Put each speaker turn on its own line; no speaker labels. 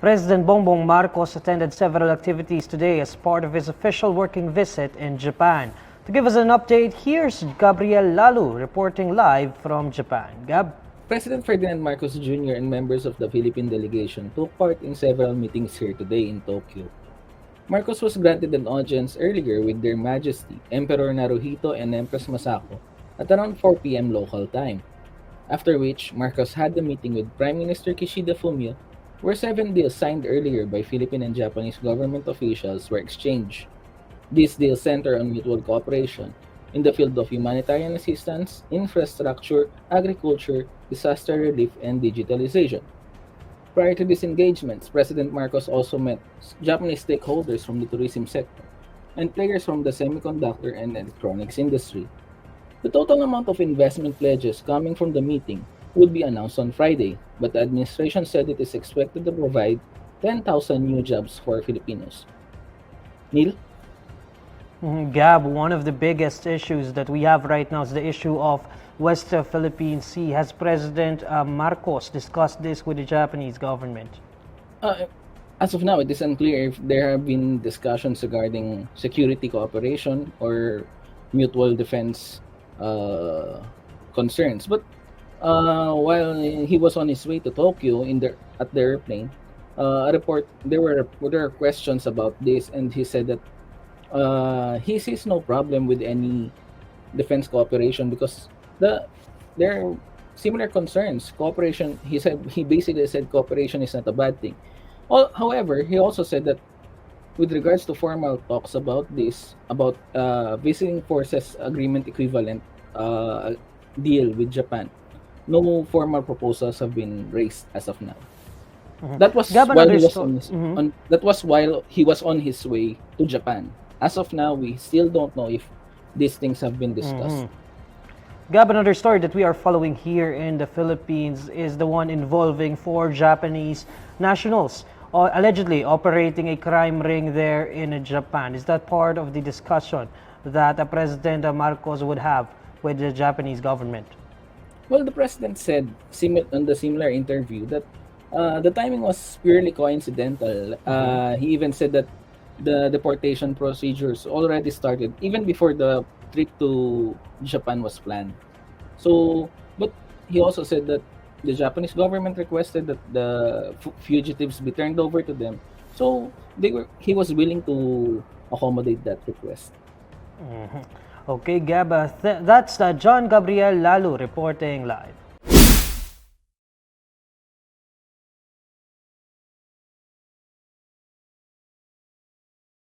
President Bongbong Marcos attended several activities today as part of his official working visit in Japan. To give us an update, here's Gabriel Lalu reporting live from Japan. Gab?
President Ferdinand Marcos Jr. and members of the Philippine delegation took part in several meetings here today in Tokyo. Marcos was granted an audience earlier with Their Majesty Emperor Naruhito and Empress Masako at around 4 p.m. local time, after which Marcos had a meeting with Prime Minister Kishida Fumio, where 7 deals signed earlier by Philippine and Japanese government officials were exchanged. These deals center on mutual cooperation in the field of humanitarian assistance, infrastructure, agriculture, disaster relief, and digitalization. Prior to these engagements, President Marcos also met Japanese stakeholders from the tourism sector and players from the semiconductor and electronics industry. The total amount of investment pledges coming from the meeting would be announced on Friday, but the administration said it is expected to provide 10,000 new jobs for Filipinos. Neil?
Gab, one of the biggest issues that we have right now is the issue of West Philippine Sea. Has President Marcos discussed this with the Japanese government?
As of now, it is unclear if there have been discussions regarding security cooperation or mutual defense concerns. But while he was on his way to Tokyo at the airplane, there were questions about this, and he said that he sees no problem with any defense cooperation because there are similar concerns. Cooperation, he basically said cooperation is not a bad thing. However, he also said that with regards to formal talks about visiting forces agreement equivalent deal with Japan, no formal proposals have been raised as of now. That was
Gab,
while he
another
was
sto-
that was while he was on his way to Japan. As of now, we still don't know if these things have been discussed.
Gab, another story that we are following here in the Philippines is the one involving 4 Japanese nationals allegedly operating a crime ring there in Japan. Is that part of the discussion that President Marcos would have with the Japanese government?
Well, the president said on the similar interview that the timing was purely coincidental. He even said that the deportation procedures already started even before the trip to Japan was planned. But he also said that the Japanese government requested that the fugitives be turned over to them. So he was willing to accommodate that request.
Okay, Gab, that's John Gabriel Lalu reporting live.